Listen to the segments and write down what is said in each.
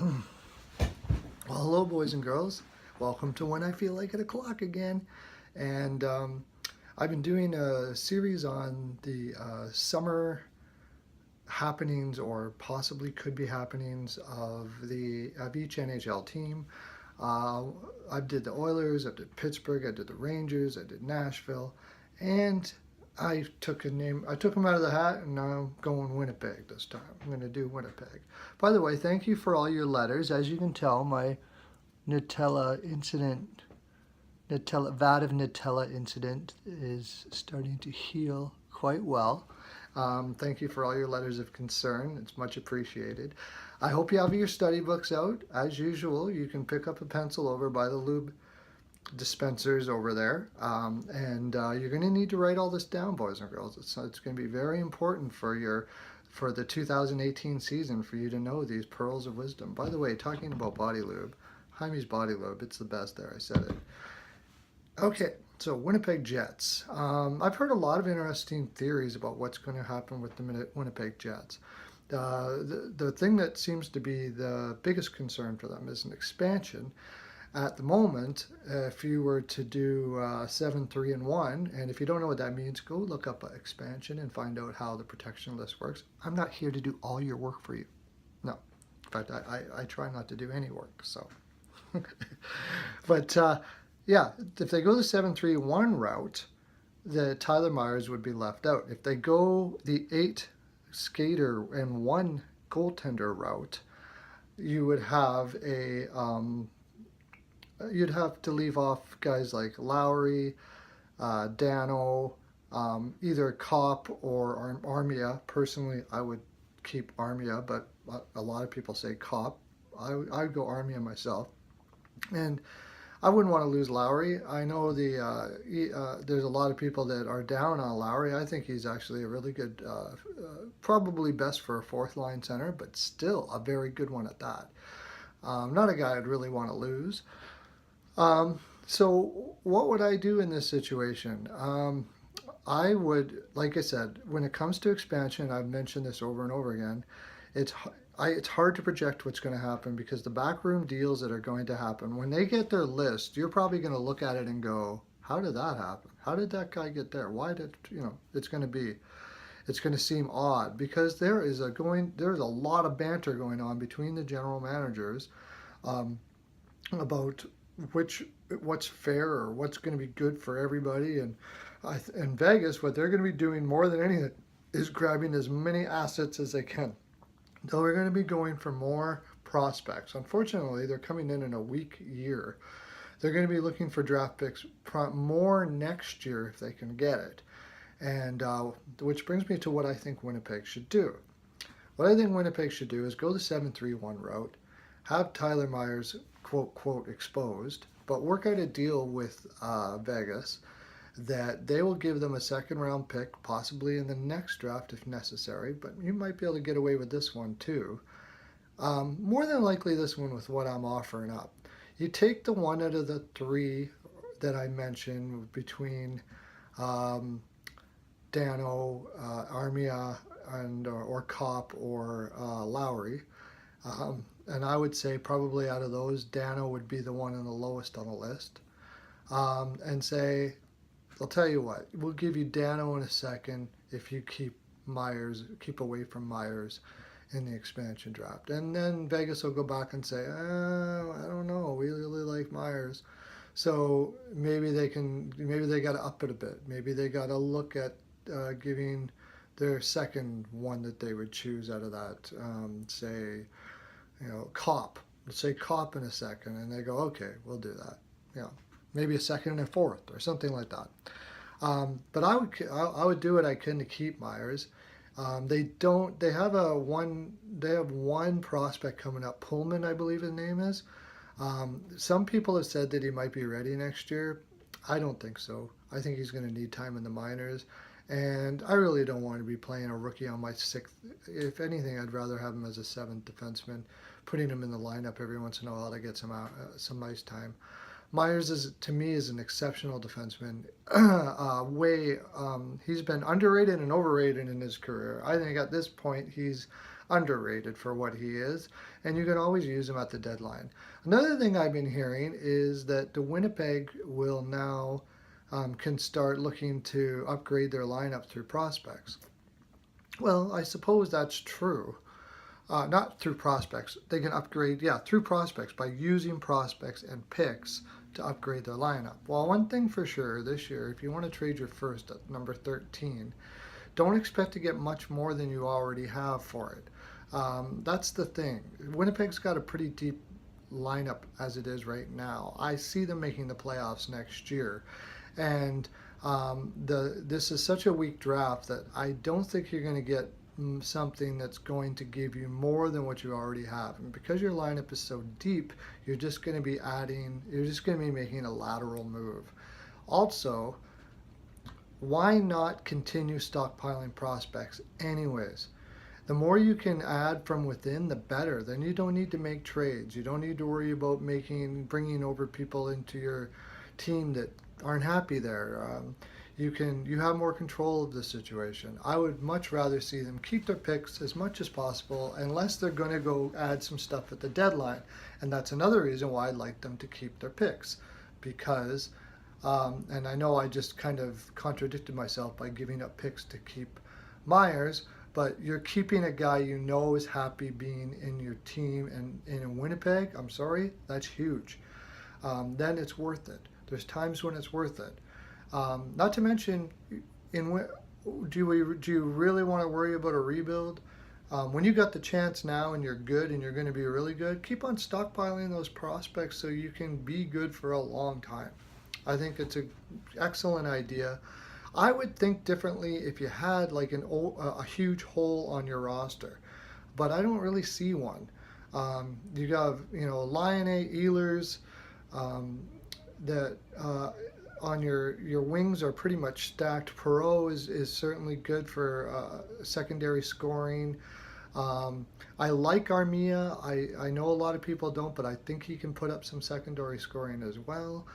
Well, hello, boys and girls. Welcome to When I Feel Like It O'Clock again. And I've been doing a series on the summer happenings or possibly could be happenings of each NHL team. Uh, I did the Oilers, I did Pittsburgh, I did the Rangers, I did Nashville, and I took them out of the hat, and now I'm going Winnipeg this time. I'm going to do Winnipeg. By the way, thank you for all your letters. As you can tell, my Nutella incident, vat of Nutella incident is starting to heal quite well. Thank you for all your letters of concern. It's much appreciated. I hope you have your study books out. As usual, you can pick up a pencil over by the lube dispensers over there. And you're going to need to write all this down, boys and girls. It's going to be very important for the 2018 season for you to know these pearls of wisdom. By the way, talking about body lube, Jaime's Body Lube, it's the best there, I said it. Okay, so Winnipeg Jets. I've heard a lot of interesting theories about what's going to happen with the Winnipeg Jets. The thing that seems to be the biggest concern for them is an expansion. At the moment, if you were to do 7-3-1, and if you don't know what that means, go look up expansion and find out how the protection list works. I'm not here to do all your work for you. No. In fact, I try not to do any work, so. But yeah, if they go the 7-3-1 route, the Tyler Myers would be left out. If they go the 8 skater and 1 goaltender route, you would have you'd have to leave off guys like Lowry, Dano, either Kopp or Armia. Personally, I would keep Armia, but a lot of people say Kopp. I would go Armia myself. And I wouldn't want to lose Lowry. I know there's a lot of people that are down on Lowry. I think he's actually a really good, probably best for a fourth line center, but still a very good one at that. Not a guy I'd really want to lose. So what would I do in this situation? I would, like I said, when it comes to expansion, I've mentioned this over and over again, it's hard to project what's going to happen because the backroom deals that are going to happen, when they get their list, you're probably going to look at it and go, how did that happen? How did that guy get there? Why did, it's going to seem odd because there's a lot of banter going on between the general managers about what's fair or what's going to be good for everybody. And in Vegas, what they're going to be doing more than anything is grabbing as many assets as they can. So we're going to be going for more prospects. Unfortunately, they're coming in a weak year. They're going to be looking for draft picks more next year if they can get it. And which brings me to what I think Winnipeg should do. What I think Winnipeg should do is go the 7-3-1 route, have Tyler Myers, quote, exposed, but work out a deal with Vegas that they will give them a second round pick, possibly in the next draft if necessary, but you might be able to get away with this one too. More than likely this one with what I'm offering up. You take the one out of the 3 that I mentioned between Dano, Armia, or Kopp or Lowry. And I would say probably out of those, Dano would be the one on the lowest on the list. And say, I'll tell you what, we'll give you Dano in a second if you keep away from Myers in the expansion draft. And then Vegas will go back and say, I don't know, we really like Myers. So maybe they got to up it a bit. Maybe they got to look at giving their second one that they would choose out of that, say, Kopp. Let's say Kopp in a second, and they go, okay, we'll do that. Maybe a second and a fourth or something like that. But I would do what I can to keep Myers. They have one prospect coming up, Pullman, I believe his name is. Some people have said that he might be ready next year. I don't think so. I think he's going to need time in the minors. And I really don't want to be playing a rookie on my 6th. If anything, I'd rather have him as a 7th defenseman, putting him in the lineup every once in a while to get some ice time. Myers to me is an exceptional defenseman. He's been underrated and overrated in his career. I think at this point he's underrated for what he is, and you can always use him at the deadline. Another thing I've been hearing is that the Winnipeg will now can start looking to upgrade their lineup through prospects. Well, I suppose that's true. Not through prospects. They can upgrade, yeah, through prospects by using prospects and picks to upgrade their lineup. Well, one thing for sure this year, if you want to trade your first at number 13, don't expect to get much more than you already have for it. That's the thing. Winnipeg's got a pretty deep lineup as it is right now. I see them making the playoffs next year. And this is such a weak draft that I don't think you're going to get something that's going to give you more than what you already have. And because your lineup is so deep, you're just going to be making a lateral move. Also, why not continue stockpiling prospects anyways? The more you can add from within, the better. Then you don't need to make trades. You don't need to worry about bringing over people into your team that aren't happy there. You have more control of the situation. I would much rather see them keep their picks as much as possible, unless they're going to go add some stuff at the deadline. And that's another reason why I'd like them to keep their picks, because and I know I just kind of contradicted myself by giving up picks to keep Myers, but you're keeping a guy you know is happy being in your team, and in Winnipeg, I'm sorry, that's huge. Then it's worth it. There's times when it's worth it. Not to mention, do you really want to worry about a rebuild? When you got the chance now and you're good and you're going to be really good, keep on stockpiling those prospects so you can be good for a long time. I think it's an excellent idea. I would think differently if you had like a huge hole on your roster, but I don't really see one. You got Lion A, Ehlers, that on your wings are pretty much stacked. Perreault is certainly good for secondary scoring. I like Armia. I know a lot of people don't, but I think he can put up some secondary scoring as well.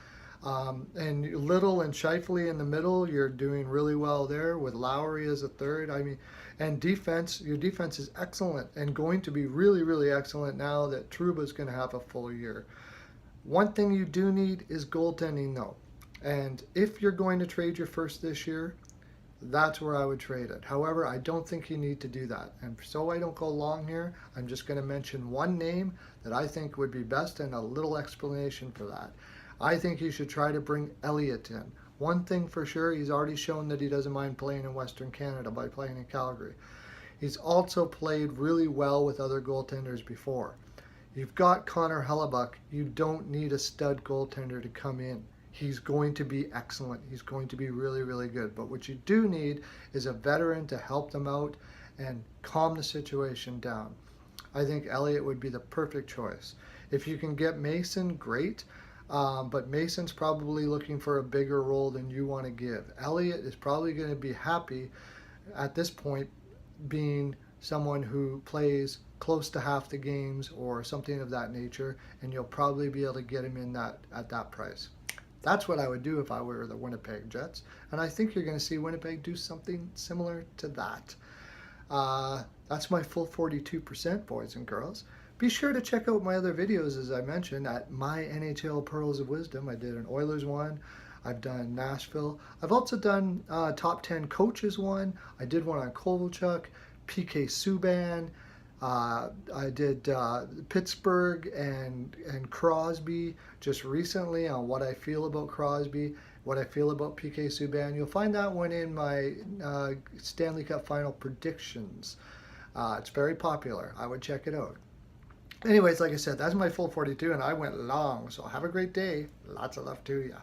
And Little and Scheifele in the middle, you're doing really well there with Lowry as a third. I mean, and defense, your defense is excellent and going to be really, really excellent now that Trouba's going to have a full year. One thing you do need is goaltending, though. And if you're going to trade your first this year, that's where I would trade it. However, I don't think you need to do that. And so I don't go long here, I'm just going to mention one name that I think would be best and a little explanation for that. I think you should try to bring Elliott in. One thing for sure, he's already shown that he doesn't mind playing in Western Canada by playing in Calgary. He's also played really well with other goaltenders before. You've got Connor Hellebuck. You don't need a stud goaltender to come in. He's going to be excellent. He's going to be really, really good. But what you do need is a veteran to help them out and calm the situation down. I think Elliott would be the perfect choice. If you can get Mason, great. But Mason's probably looking for a bigger role than you want to give. Elliott is probably going to be happy at this point being someone who plays close to half the games or something of that nature, and you'll probably be able to get him in at that price. That's what I would do if I were the Winnipeg Jets, and I think you're going to see Winnipeg do something similar to that. That's my full 42%, boys and girls. Be sure to check out my other videos, as I mentioned, at my NHL Pearls of Wisdom. I did an Oilers one. I've done Nashville. I've also done top 10 coaches one. I did one on Kovalchuk, PK Subban. I did Pittsburgh and Crosby just recently on what I feel about Crosby, what I feel about PK Subban. You'll find that one in my Stanley Cup final predictions. It's very popular. I would check it out. Anyways, like I said, that's my full 42, and I went long. So have a great day. Lots of love to you.